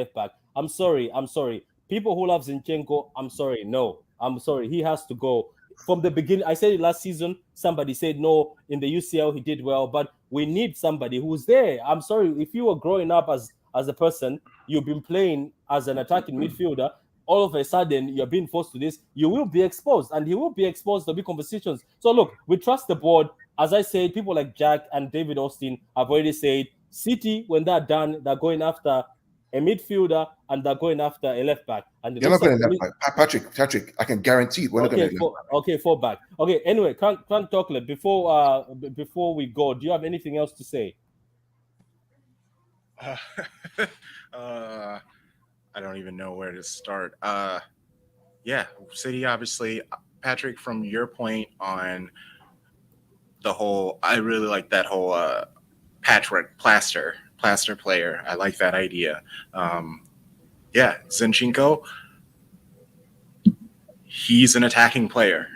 I'm sorry. People who love Zinchenko, I'm sorry. No, I'm sorry. He has to go. From the beginning, I said it last season. Somebody said no. In the UCL, he did well, but we need somebody who's there. I'm sorry. If you were growing up as a person, you've been playing as an attacking midfielder, all of a sudden you're being forced to this, you will be exposed, and he will be exposed to big conversations. So look, we trust the board. As I said, people like Jack and David Austin have already said, City, when they're done, they're going after a midfielder and they're going after a left back. And you're not going to left back. Patrick, I can guarantee we're not going to left back. Okay, 4 back. Okay, anyway, can't talk left. Before we go, do you have anything else to say? I don't even know where to start. Yeah, City, obviously. Patrick, from your point on the whole, I really like that whole patchwork plaster player. I like that idea. Yeah, Zinchenko, he's an attacking player.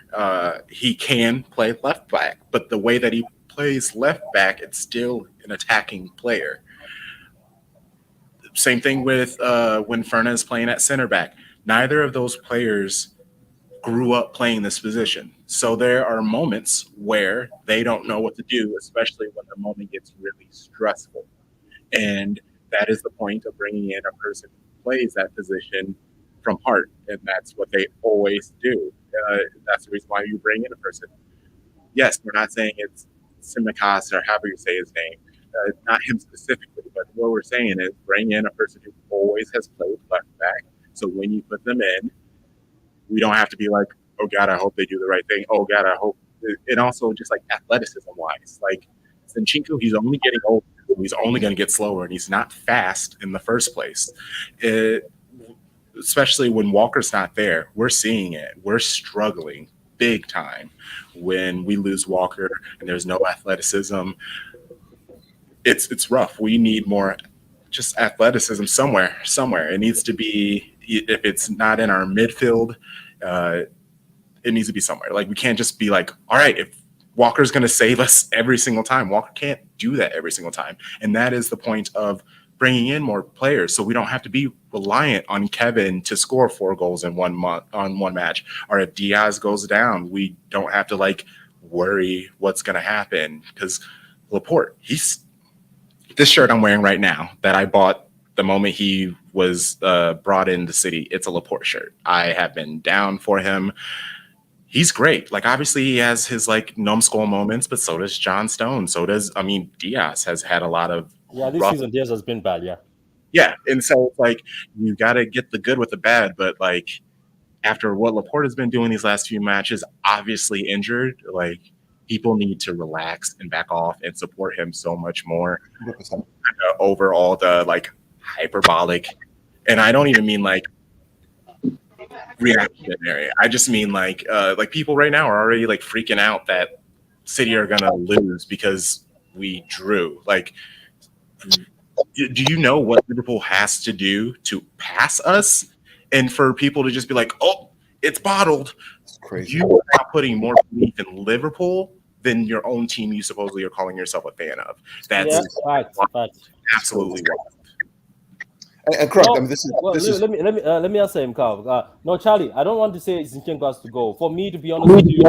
He can play left back, but the way that he plays left back, it's still an attacking player. Same thing with when Fernan is playing at center back. Neither of those players grew up playing this position. So there are moments where they don't know what to do, especially when the moment gets really stressful. And that is the point of bringing in a person who plays that position from heart. And that's what they always do. That's the reason why you bring in a person. Yes, we're not saying it's Tsimikas or however you say his name. Not him specifically, but what we're saying is bring in a person who always has played left back. So when you put them in, we don't have to be like, oh God, I hope they do the right thing. Oh God, I hope. And also just like athleticism wise, like Zinchenko, he's only getting older. He's only going to get slower, and he's not fast in the first place. Especially when Walker's not there, we're seeing it. We're struggling big time when we lose Walker and there's no athleticism. It's rough. We need more just athleticism somewhere. It needs to be, if it's not in our midfield, it needs to be somewhere. Like, we can't just be like, all right, if Walker's going to save us every single time. Walker can't do that every single time. And that is the point of bringing in more players, so we don't have to be reliant on Kevin to score 4 goals in one match. Or if Diaz goes down, we don't have to like worry what's going to happen, because Laporte, this shirt I'm wearing right now that I bought the moment he was brought in the city, it's a Laporte shirt. I have been down for him. He's great. Like, obviously he has his like numbskull moments, but so does John Stone. Diaz has had a lot of this season Diaz has been bad, Yeah. And so it's like, you got to get the good with the bad, but like after what Laporte has been doing these last few matches, obviously injured, like people need to relax and back off and support him so much more over all the like hyperbolic. And I don't even mean like reactionary. I just mean like people right now are already like freaking out that City are gonna lose because we drew. Like, do you know what Liverpool has to do to pass us? And for people to just be like, oh, it's bottled. Crazy. You are now putting more belief in Liverpool than your own team you supposedly are calling yourself a fan of. That's facts. absolutely wild. And correct. No, I mean, this is let me answer him, Carl. No, Charlie, I don't want to say Zinchenko has to go. For me, to be honest with you,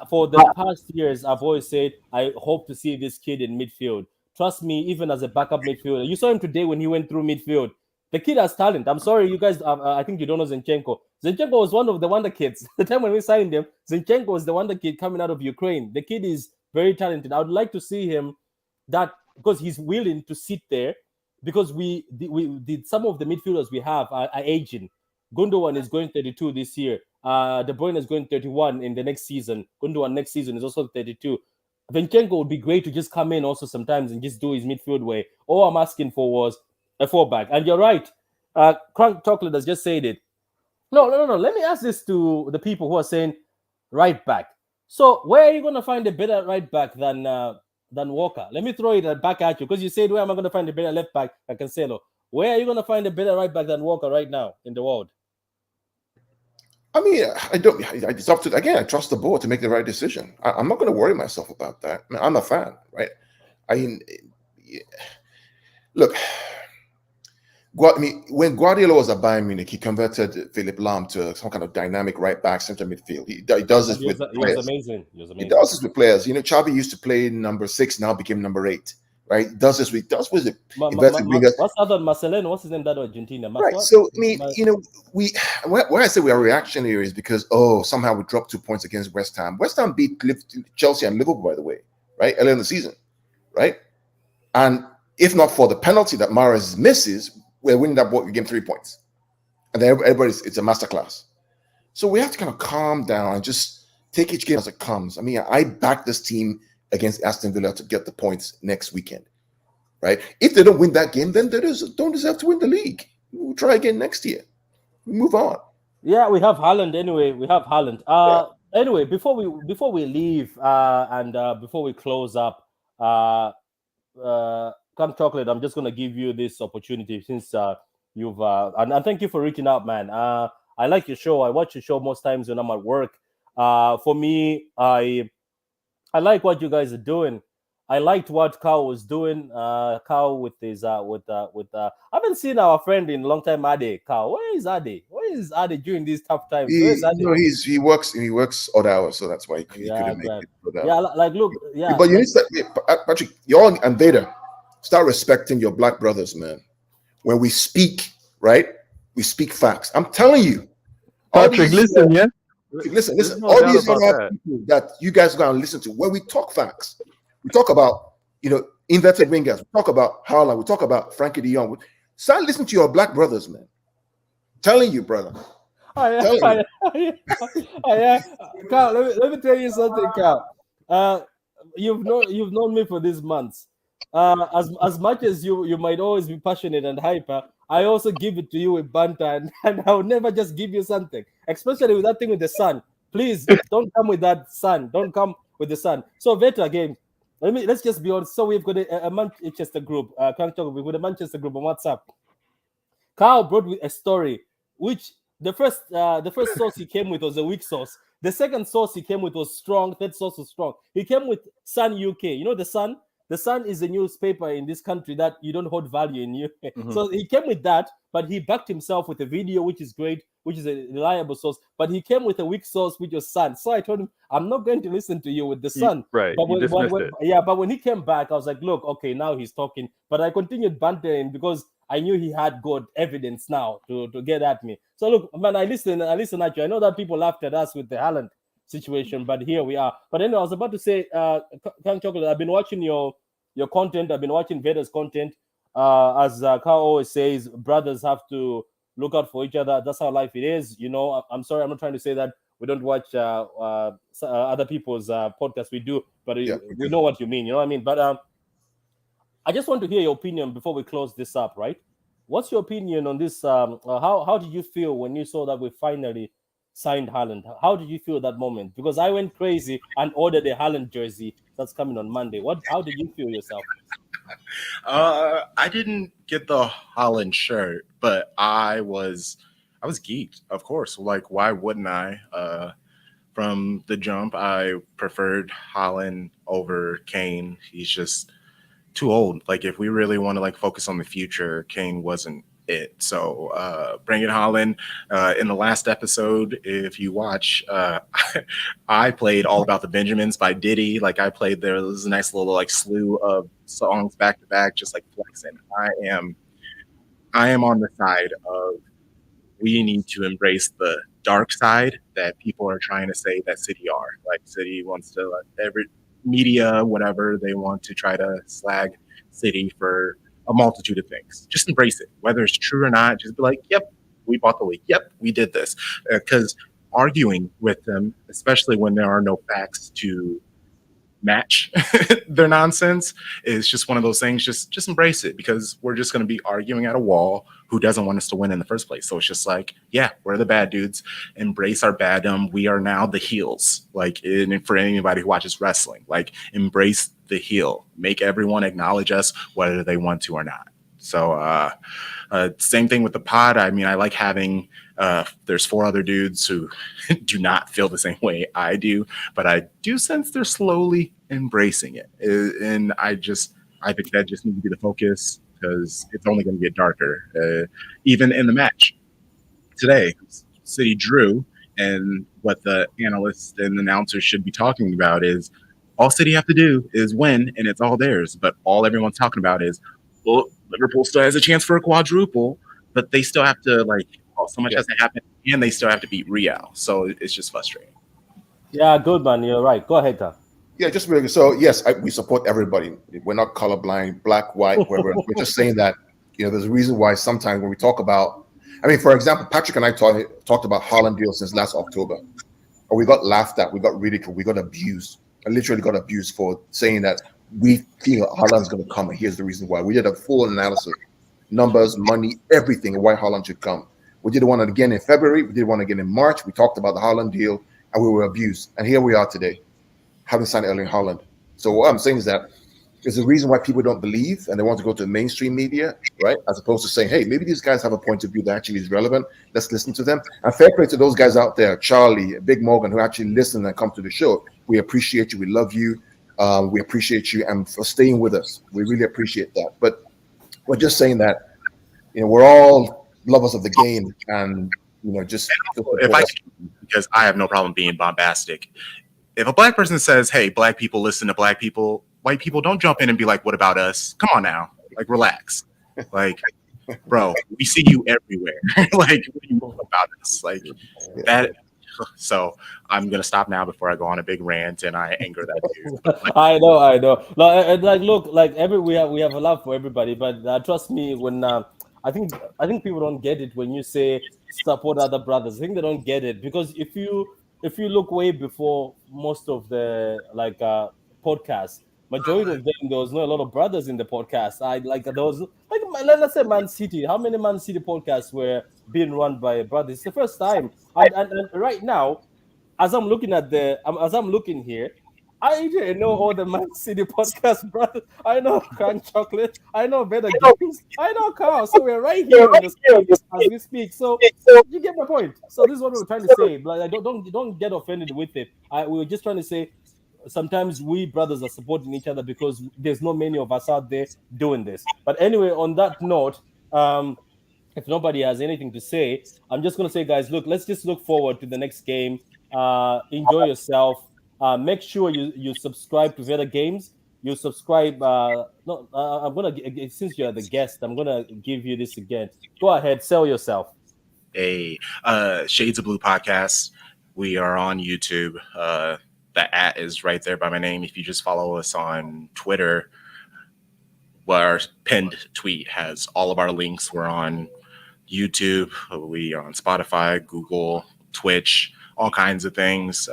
for the past years, I've always said I hope to see this kid in midfield. Trust me, even as a backup midfielder, you saw him today when he went through midfield. The kid has talent. I'm sorry, you guys. I think you don't know Zinchenko. Zinchenko was one of the wonder kids. The time when we signed him, Zinchenko was the wonder kid coming out of Ukraine. The kid is very talented. I would like to see him that because he's willing to sit there. Because we did some of the midfielders we have are aging. Gundogan is going 32 this year. De Bruyne is going 31 in the next season. Gundogan next season is also 32. Zinchenko would be great to just come in also sometimes and just do his midfield way. All I'm asking for was a 4-back. And you're right. Crank Chocolate has just said it. No. Let me ask this to the people who are saying right back. So where are you going to find a better right back than Walker? Let me throw it back at you because you said, where am I going to find a better left back than Cancelo? Where are you going to find a better right back than Walker right now in the world? I mean, it's up to, again, I trust the board to make the right decision. I'm not going to worry myself about that. I mean, I'm a fan, right? I mean, look, when Guardiola was at Bayern Munich, he converted Philipp Lahm to some kind of dynamic right back center midfield. He does this with players. He was amazing. He does this with players. You know, Xavi used to play number 6, now became number 8. Right? He does this with it. What's other Marcelino? What's his name? That Argentina. Right. So I mean, you know, where I say we are reactionary is because somehow we dropped 2 points against West Ham. West Ham beat Chelsea and Liverpool, by the way, right? Earlier in the season, right? And if not for the penalty that Mahrez misses, we're winning that game 3 points. And then it's a masterclass. So we have to kind of calm down and just take each game as it comes. I mean, I back this team against Aston Villa to get the points next weekend, right? If they don't win that game, then they don't deserve to win the league. We'll try again next year. We move on. Yeah, we have Haaland anyway. Anyway, before we leave and before we close up, Come Chocolate, I'm just gonna give you this opportunity since you've and thank you for reaching out, man. I like your show. I watch your show most times when I'm at work. For me, I like what you guys are doing. I liked what Carl was doing. Carl with his I haven't seen our friend in a long time, Ade. Carl, where is Ade? Where is Ade during these tough times? He works odd hours, so that's why he couldn't make it. But, but you need to, Patrick, y'all and Vader, start respecting your black brothers, man. When we speak, right? We speak facts. I'm telling you, Patrick, listen, yeah. Listen. All these other people that you guys are going to listen to, when we talk facts, we talk about, inverted wingers. We talk about Haaland. We talk about Frankie de Jong. Start listening to your black brothers, man. I'm telling you, brother. Carl, let me tell you something, Carl. You've known me for these months. As much as you might always be passionate and hyper, I also give it to you with banter, and I'll never just give you something, especially with that thing with the sun. Please don't come with that sun. Don't come with the sun. So Veta game. Let's just be honest. So we've got a Manchester group. We've got a Manchester group on WhatsApp. Carl brought with a story, which the first source he came with was a weak source. The second source he came with was strong. Third source was strong. He came with Sun UK. You know the Sun. The Sun is a newspaper in this country that you don't hold value in you. Mm-hmm. So he came with that, but he backed himself with a video, which is great, which is a reliable source. But he came with a weak source, which was Sun. So I told him, I'm not going to listen to you with the Sun. Right. But when he came back, I was like, look, okay, now he's talking. But I continued bantering because I knew he had good evidence now to get at me. So look, man, I listen at you. I know that people laughed at us with the Haaland situation, but here we are. But anyway, I was about to say, Count Chocolate, I've been watching your content. I've been watching Vader's content. As Carl always says, brothers have to look out for each other. That's how life it is. I'm sorry, I'm not trying to say that we don't watch other people's podcasts. We do, but we know what you mean. You know what I mean? But I just want to hear your opinion before we close this up, right? What's your opinion on this? How did you feel when you saw that we finally signed Haaland? How did you feel at that moment? Because I went crazy and ordered a Haaland jersey that's coming on Monday. How did you feel yourself? I didn't get the Haaland shirt, but I was I was geeked, of course. Like, why wouldn't I? From the jump, I preferred Holland over Kane. He's just too old. Like, if we really want to like focus on the future, Kane wasn't it. So bring in Holland. In the last episode, if you watch, I played All About the Benjamins by Diddy. Like, I played there was a nice little like slew of songs back to back, just like flexing. I am on the side of we need to embrace the dark side that people are trying to say that City are. Like, City wants to every media, whatever, they want to try to slag City for a multitude of things. Just embrace it, whether it's true or not. Just be like, "Yep, we bought the league. Yep, we did this." Because arguing with them, especially when there are no facts to match their nonsense, is just one of those things. Just embrace it, because we're just going to be arguing at a wall who doesn't want us to win in the first place. So it's just like, yeah, we're the bad dudes. Embrace our baddom. We are now the heels. Like, for anybody who watches wrestling, like, embrace the heel. Make everyone acknowledge us, whether they want to or not. So same thing with the pod. I mean, I like having there's 4 other dudes who do not feel the same way I do, but I do sense they're slowly embracing it. And I think that just needs to be the focus, because it's only going to get darker. Even in the match today, City drew, and what the analysts and announcers should be talking about is all City have to do is win, and it's all theirs. But all everyone's talking about is, well, Liverpool still has a chance for a quadruple, but they still have to, like, so much has to happen, and they still have to beat Real. So it's just frustrating. Yeah, good man. You're right. Go ahead, Tom. Yeah, just really. So yes, we support everybody. We're not colorblind, black, white, whatever. We're just saying that, there's a reason why sometimes when we talk about, I mean, for example, Patrick and I talked about Haaland deal since last October, and we got laughed at, we got ridiculed, we got abused. I literally got abused for saying that we feel Haaland's going to come, and here's the reason why. We did a full analysis, numbers, money, everything, and why Haaland should come. We did one again in February. We did one again in March. We talked about the Haaland deal, and we were abused. And here we are today, having signed Erling Haaland. So what I'm saying is that there's a reason why people don't believe, and they want to go to mainstream media, right? As opposed to saying, hey, maybe these guys have a point of view that actually is relevant. Let's listen to them. And fair play to those guys out there, Charlie, Big Morgan, who actually listen and come to the show. We appreciate you. We love you. We appreciate you, and for staying with us. We really appreciate that. But we're just saying that, we're all lovers of the game, and just if I can, because I have no problem being bombastic. If a black person says, "Hey, black people listen to black people," white people don't jump in and be like, "What about us?" Come on now, like, relax. Like, bro, we see you everywhere. Like, what do you know about us? Like that. So I'm gonna stop now before I go on a big rant and I anger that dude. Like, I know. Like, look, like we have a love for everybody, but trust me, when I think people don't get it when you say support other brothers. I think they don't get it, because if you look way before most of the podcasts, majority of them, there was not a lot of brothers in the podcast. There was like, let's say Man City. How many Man City podcasts were being run by brothers? It's the first time. And right now, as I'm looking here, I didn't know all the Man City podcast brothers. I know Crank Chocolate. I know Better Games. I know Carl. So we're right here on this as we speak. So you get my point. So this is what we're trying to say. Like, don't get offended with it. We were just trying to say, sometimes we brothers are supporting each other because there's not many of us out there doing this. But anyway, on that note, if nobody has anything to say, I'm just going to say, guys, look, let's just look forward to the next game. Enjoy yourself. Make sure you subscribe to Vader Games. You subscribe. I'm going to, since you're the guest, I'm going to give you this again. Go ahead, sell yourself. Shades of Blue podcast. We are on YouTube. The @ is right there by my name. If you just follow us on Twitter, our pinned tweet has all of our links. We're on YouTube. We are on Spotify, Google, Twitch, all kinds of things.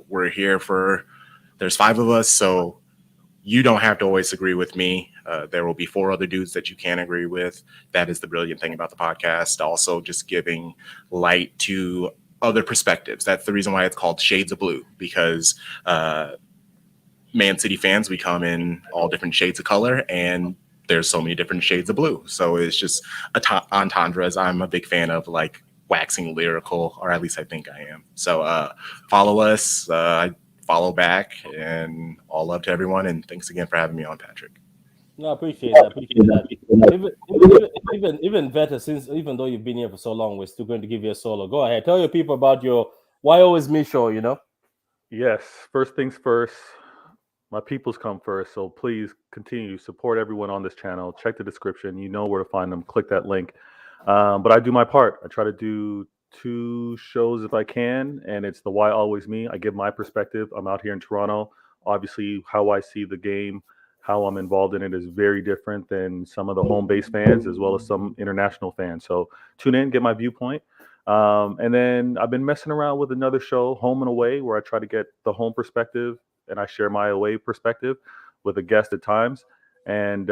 We're here there's 5 of us, so you don't have to always agree with me. There will be 4 other dudes that you can agree with. That is the brilliant thing about the podcast. Also, just giving light to other perspectives. That's the reason why it's called Shades of Blue, because Man City fans, we come in all different shades of color, and there's so many different shades of blue. So it's just entendres. I'm a big fan of, like, waxing lyrical, or at least I think I am. So follow us, follow back, and all love to everyone. And thanks again for having me on, Patrick. No, I appreciate that. Appreciate that. Even better, since even though you've been here for so long, we're still going to give you a solo. Go ahead, tell your people about your Why Always Me show. You know. Yes. First things first. My peoples come first, so please continue to support everyone on this channel. Check the description. You know where to find them. Click that link. But I do my part. I try to do 2 shows if I can, and it's the Why Always Me. I give my perspective. I'm out here in Toronto. Obviously, how I see the game, how I'm involved in it is very different than some of the home-based fans as well as some international fans. So tune in, get my viewpoint. And then I've been messing around with another show, Home and Away, where I try to get the home perspective and I share my away perspective with a guest at times. And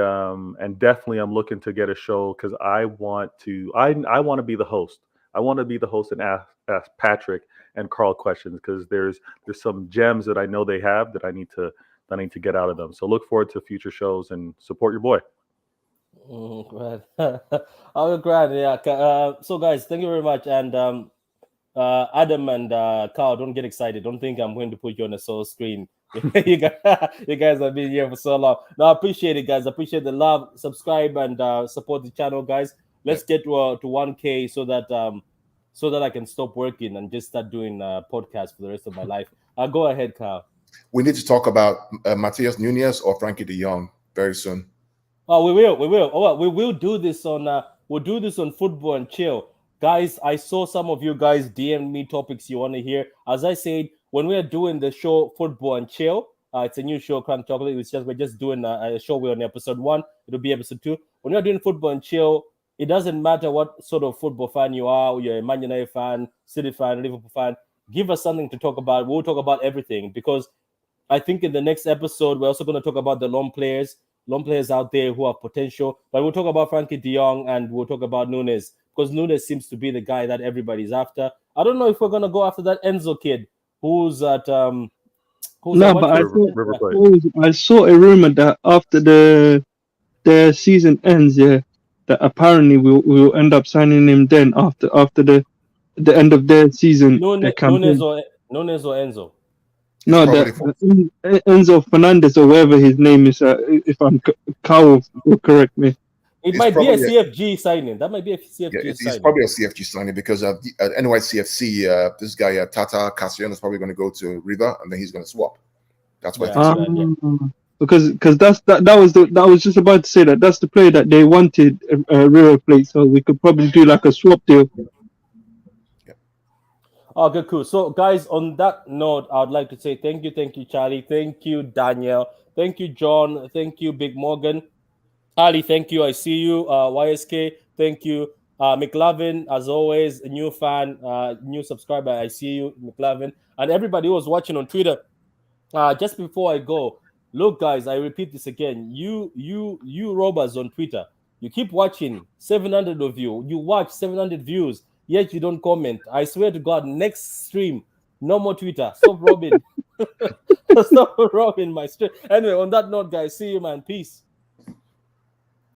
definitely I'm looking to get a show because I want to be the host. I want to be the host and ask Patrick and Carl questions because there's some gems that I know they have that I need to get out of them. So look forward to future shows and support your boy. Glad. I'm glad. Yeah. So guys, thank you very much. And Adam and Carl, don't get excited. Don't think I'm going to put you on a solo screen. you guys have been here for so long. No, I appreciate it, guys. I appreciate the love. Subscribe and support the channel, guys. Let's get to 1K so that I can stop working and just start doing podcasts for the rest of my life. Go ahead, Carl. We need to talk about Matheus Nunes or Frankie de Jong very soon. Oh, we will. Oh, we will do this on. We'll do this on Football and Chill, guys. I saw some of you guys DM me topics you want to hear. As I said, when we are doing the show Football and Chill, it's a new show, Crown Chocolate. We're just doing a show. We're on episode 1. It'll be episode 2. When we're doing Football and Chill, it doesn't matter what sort of football fan you are. You're a Man United fan, City fan, Liverpool fan. Give us something to talk about. We'll talk about everything because I think in the next episode we're also going to talk about the loan players out there who have potential. But we'll talk about Frankie de Jong and we'll talk about Nunes because Nunes seems to be the guy that everybody's after. I don't know if we're going to go after that Enzo kid who's at I saw a rumor that after the season ends, that apparently we'll end up signing him then after the end of their season. Nunes or Enzo. No, Enzo Fernandez or whatever his name is. If I'm Carl will correct me. It might be a CFG signing. That might be a CFG signing. It's probably a CFG signing because at NYCFC, this guy Tata Cassiano is probably going to go to River and then he's going to swap. That's what. Because that was just about to say that's the player that they wanted River plate, so we could probably do like a swap deal. Okay, cool. So, guys, on that note, I'd like to say thank you, Charlie. Thank you, Daniel. Thank you, John. Thank you, Big Morgan. Ali, thank you. I see you. YSK, thank you. McLavin, as always, a new fan, new subscriber. I see you, McLavin. And everybody who was watching on Twitter. Just before I go, look, guys, I repeat this again. You robbers on Twitter, you keep watching. 700 of you. You watch 700 views. Yet you don't comment. I swear to God, next stream, no more Twitter. Stop robbing. Stop robbing my stream. Anyway, on that note, guys, see you, man. Peace.